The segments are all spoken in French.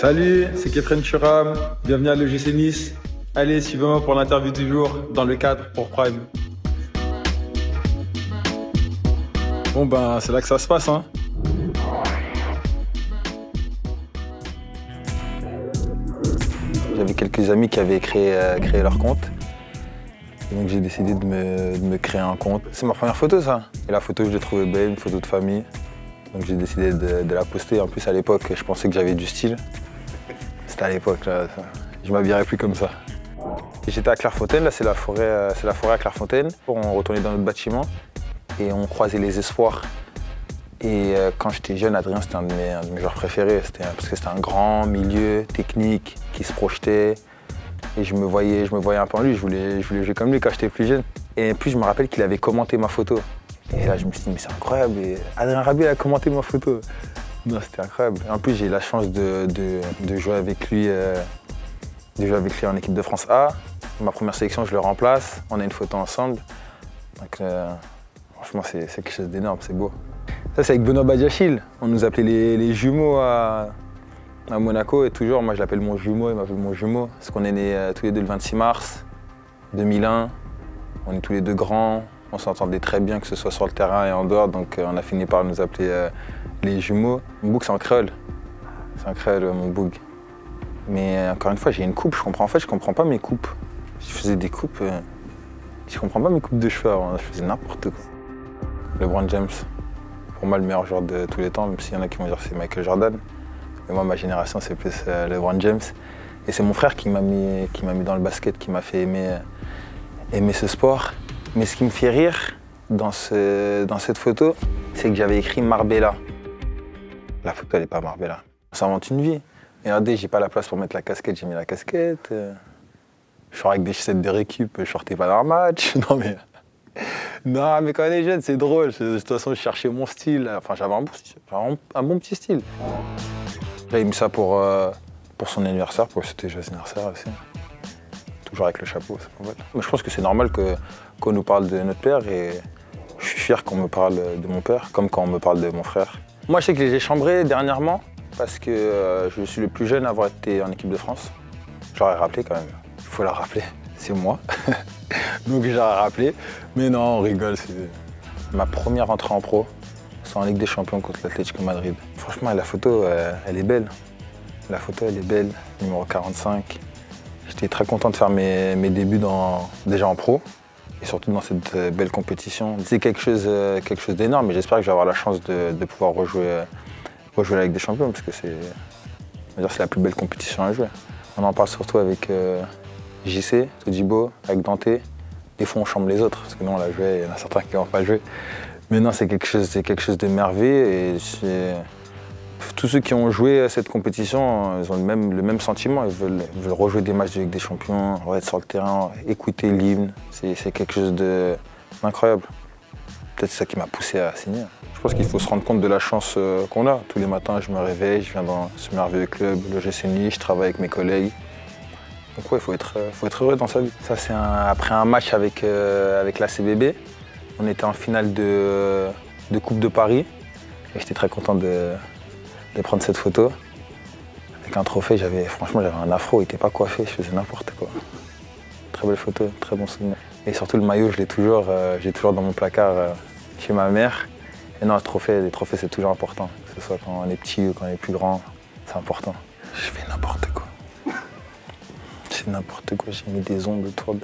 Salut, c'est Kefren Turam, bienvenue à l'EGC Nice. Allez, suivez-moi pour l'interview du jour dans le cadre pour Prime. Bon ben, c'est là que ça se passe, hein. J'avais quelques amis qui avaient créé leur compte. Et donc j'ai décidé de me créer un compte. C'est ma première photo, ça. Et la photo, je l'ai trouvée belle, une photo de famille. Donc j'ai décidé de la poster. En plus, à l'époque, je pensais que j'avais du style. C'était à l'époque, là. Je m'habillerais plus comme ça. J'étais à Clairefontaine, là c'est la forêt à Clairefontaine. On retournait dans notre bâtiment et on croisait les espoirs. Et quand j'étais jeune, Adrien, c'était un de mes joueurs préférés. Parce que c'était un grand milieu technique qui se projetait. Et je me voyais un peu en lui, je voulais jouer comme lui quand j'étais plus jeune. Et puis je me rappelle qu'il avait commenté ma photo. Et là je me suis dit, mais c'est incroyable, et Adrien Rabiot a commenté ma photo. Non, c'était incroyable. En plus j'ai eu la chance de jouer avec lui en équipe de France A. Ma première sélection, je le remplace, on a une photo ensemble. Donc franchement c'est quelque chose d'énorme, c'est beau. Ça c'est avec Benoît Badiachil, on nous appelait les jumeaux à Monaco, et toujours, moi je l'appelle mon jumeau, il m'appelle mon jumeau, parce qu'on est nés tous les deux le 26 mars 2001. On est tous les deux grands, on s'entendait très bien, que ce soit sur le terrain et en dehors, donc on a fini par nous appeler les jumeaux. Mon boug, c'est en créole. C'est en créole, mon boug. Mais encore une fois, j'ai une coupe, je comprends pas mes coupes. Je faisais des coupes, je comprends pas mes coupes de cheveux avant, je faisais n'importe quoi. LeBron James, pour moi le meilleur joueur de tous les temps, même s'il y en a qui vont dire que c'est Michael Jordan. Mais moi, ma génération, c'est plus LeBron James. Et c'est mon frère qui m'a mis dans le basket, qui m'a fait aimer ce sport. Mais ce qui me fait rire dans cette photo, c'est que j'avais écrit Marbella. La photo, elle n'est pas Marbella. Ça invente une vie. Et regardez, j'ai pas la place pour mettre la casquette, j'ai mis la casquette. Je sors avec des chaussettes de récup, je sortais pas dans le match. Non, mais quand on est jeune, c'est drôle. De toute façon, je cherchais mon style. Enfin, j'avais un bon petit style. J'avais mis ça pour son anniversaire, pour c'était joyeux anniversaire aussi. Toujours avec le chapeau, c'est pas mal. Mais je pense que c'est normal qu'on nous parle de notre père, et je suis fier qu'on me parle de mon père, comme quand on me parle de mon frère. Moi, je sais que les ai chambrés dernièrement, parce que je suis le plus jeune à avoir été en équipe de France. Je leur ai rappelé quand même. Il faut leur rappeler, c'est moi. Donc je leur ai rappelé. Mais non, on rigole, c'est ma première entrée en pro. C'est en Ligue des Champions contre l'Atlético Madrid. Franchement, la photo, elle est belle. La photo, elle est belle, numéro 45. J'étais très content de faire mes débuts déjà en pro, et surtout dans cette belle compétition. C'est quelque chose d'énorme, et j'espère que je vais avoir la chance de pouvoir rejouer la Ligue des Champions, parce que c'est la plus belle compétition à jouer. On en parle surtout avec JC, Todibo, avec Dante. Des fois, on chambre les autres, parce que nous, on l'a joué, il y en a certains qui n'ont pas joué. Mais non, c'est quelque chose de merveilleux, et tous ceux qui ont joué à cette compétition, ils ont le même sentiment. Ils veulent rejouer des matchs de Ligue des Champions, être sur le terrain, écouter l'hymne. C'est quelque chose d'incroyable. Peut-être c'est ça qui m'a poussé à signer. Je pense qu'il faut se rendre compte de la chance qu'on a. Tous les matins, je me réveille, je viens dans ce merveilleux club, l'EGC Nice, je travaille avec mes collègues. Donc ouais, il faut être heureux dans sa vie. Ça, c'est après un match avec la CBB. On était en finale de Coupe de Paris, et j'étais très content de prendre cette photo. Avec un trophée, franchement, j'avais un afro, il n'était pas coiffé, je faisais n'importe quoi. Très belle photo, très bon souvenir. Et surtout le maillot, je l'ai toujours dans mon placard chez ma mère. Et non, les trophées, c'est toujours important. Que ce soit quand on est petit ou quand on est plus grand, c'est important. Je fais n'importe quoi. C'est n'importe quoi, j'ai mis des ongles autour de...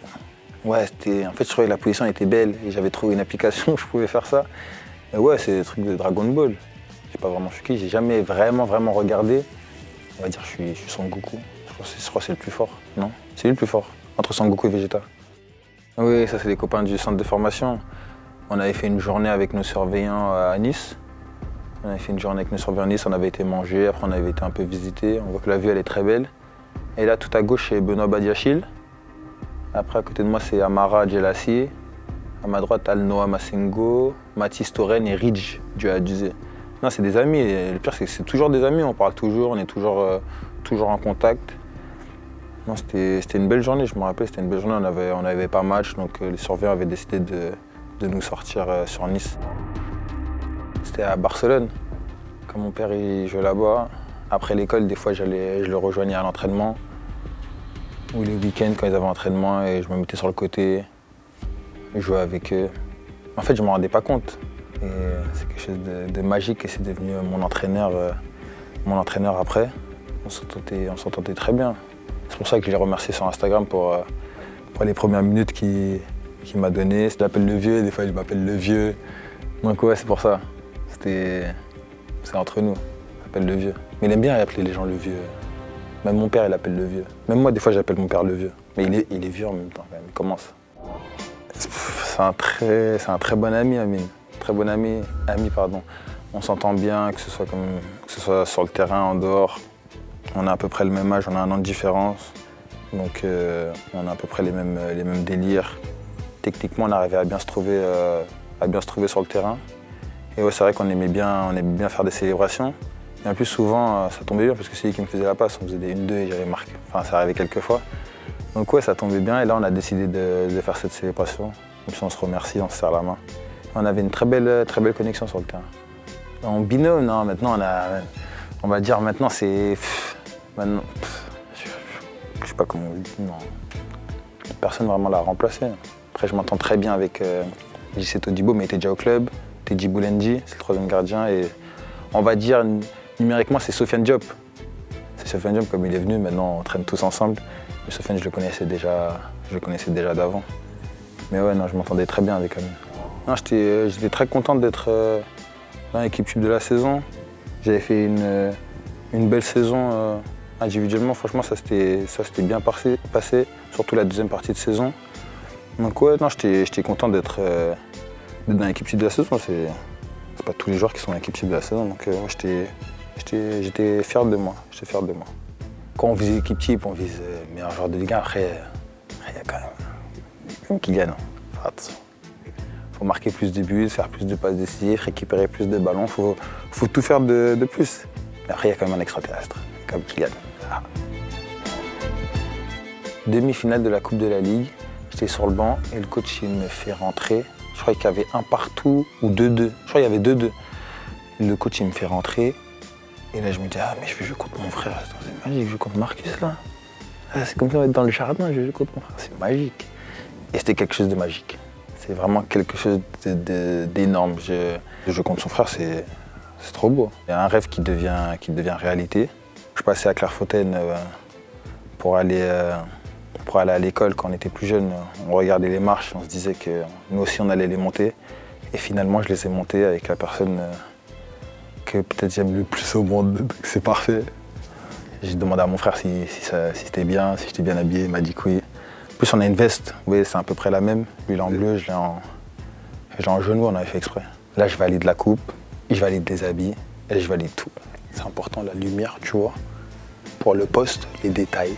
Ouais, en fait, je trouvais que la position était belle, et j'avais trouvé une application où je pouvais faire ça. Et ouais, c'est des trucs de Dragon Ball. J'ai pas vraiment choqué, j'ai jamais vraiment regardé. On va dire que je suis Son Goku. Je crois que c'est le plus fort, non? C'est lui le plus fort, entre Son Goku et Vegeta. Oui, ça c'est les copains du centre de formation. On avait fait une journée avec nos surveillants à Nice. On avait été manger, après on avait été un peu visiter. On voit que la vue elle est très belle. Et là, tout à gauche, c'est Benoît Badiachil. Après, à côté de moi, c'est Amara Djelassi. À ma droite, Al-Noah Massengo, Mathis Toren et Ridge du Aduzé. Non, c'est des amis. Et le pire, c'est que c'est toujours des amis. On parle toujours, on est toujours en contact. Non, c'était une belle journée, je me rappelle. C'était une belle journée. On n'avait pas match, donc les surveillants avaient décidé de nous sortir sur Nice. C'était à Barcelone. Quand mon père il jouait là-bas, Après l'école, des fois, je le rejoignais à l'entraînement. Ou les week-ends, quand ils avaient entraînement, et je me mettais sur le côté, je jouais avec eux. En fait, je ne me rendais pas compte. Et c'est quelque chose de magique et c'est devenu mon entraîneur après. On s'entendait très bien. C'est pour ça que je l'ai remercié sur Instagram pour les premières minutes qu'il m'a données. Je l'appelle le vieux, des fois il m'appelle le vieux. Donc ouais, c'est pour ça. C'est entre nous, on appelle le vieux. Mais il aime bien appeler les gens le vieux. Même mon père, il appelle le vieux. Même moi, des fois, j'appelle mon père le vieux. Mais il est vieux en même temps, quand même. Il commence. C'est un très bon ami, Amine. Très bon ami, pardon. On s'entend bien, que ce soit sur le terrain, en dehors. On a à peu près le même âge, on a 1 an de différence. Donc on a à peu près les mêmes délires. Techniquement, on arrivait à bien se trouver sur le terrain. Et ouais, c'est vrai qu'on aimait bien faire des célébrations. Et en plus, souvent, ça tombait bien parce que c'est lui qui me faisait la passe. On faisait des 1-2 et j'avais marqué. Enfin, ça arrivait quelques fois. Donc ouais, ça tombait bien. Et là, on a décidé de faire cette célébration. Comme ça, on se remercie, on se serre la main. On avait une très belle connexion sur le terrain. En binôme, non, maintenant, on va dire maintenant, c'est... Maintenant, je sais pas comment on le dit, non. Personne vraiment l'a remplacé. Après, je m'entends très bien avec JC Todibo, mais il était déjà au club. Teddy Boulendi, c'est le 3e gardien. Et on va dire, numériquement, c'est Sofiane Diop. C'est Sofiane Diop, comme il est venu, maintenant on traîne tous ensemble. Mais Sofiane, je le connaissais déjà d'avant. Mais ouais, non, je m'entendais très bien avec lui. J'étais très content d'être dans l'équipe type de la saison. J'avais fait une belle saison individuellement. Franchement, ça s'était bien passé, surtout la 2e partie de saison. Donc ouais, non, j'étais content d'être dans l'équipe type de la saison. C'est pas tous les joueurs qui sont dans l'équipe type de la saison. Donc ouais, j'étais fier de moi. Quand on vise l'équipe type, on vise meilleur joueur de Ligue 1. Après, il y a quand même Kylian. Il faut marquer plus de buts, faire plus de passes décisives, récupérer plus de ballons. Il faut tout faire de plus. Mais après, il y a quand même un extraterrestre, comme Kylian. Ah. Demi-finale de la Coupe de la Ligue. J'étais sur le banc et le coach il me fait rentrer. Je crois qu'il y avait 1 partout ou 2-2. Je crois qu'il y avait 2-2. Le coach il me fait rentrer. Et là je me dis, ah mais je vais jouer contre mon frère. C'est magique, je joue contre Marcus là. Ah, c'est comme si on était dans le jardin, je vais jouer contre mon frère. C'est magique. Et c'était quelque chose de magique. C'est vraiment quelque chose d'énorme. Je joue contre son frère, c'est trop beau. Il y a un rêve qui devient réalité. Je passais à Clairefontaine pour aller à l'école quand on était plus jeune. On regardait les marches, on se disait que nous aussi on allait les monter. Et finalement je les ai montées avec la personne que peut-être j'aime le plus au monde, donc c'est parfait. J'ai demandé à mon frère si c'était bien, si j'étais bien habillé, il m'a dit que oui. En plus on a une veste, vous voyez c'est à peu près la même. Lui il est en bleu, je l'ai en jaune, on avait fait exprès. Là je valide la coupe, je valide les habits et je valide tout. C'est important la lumière, tu vois, pour le poste, les détails.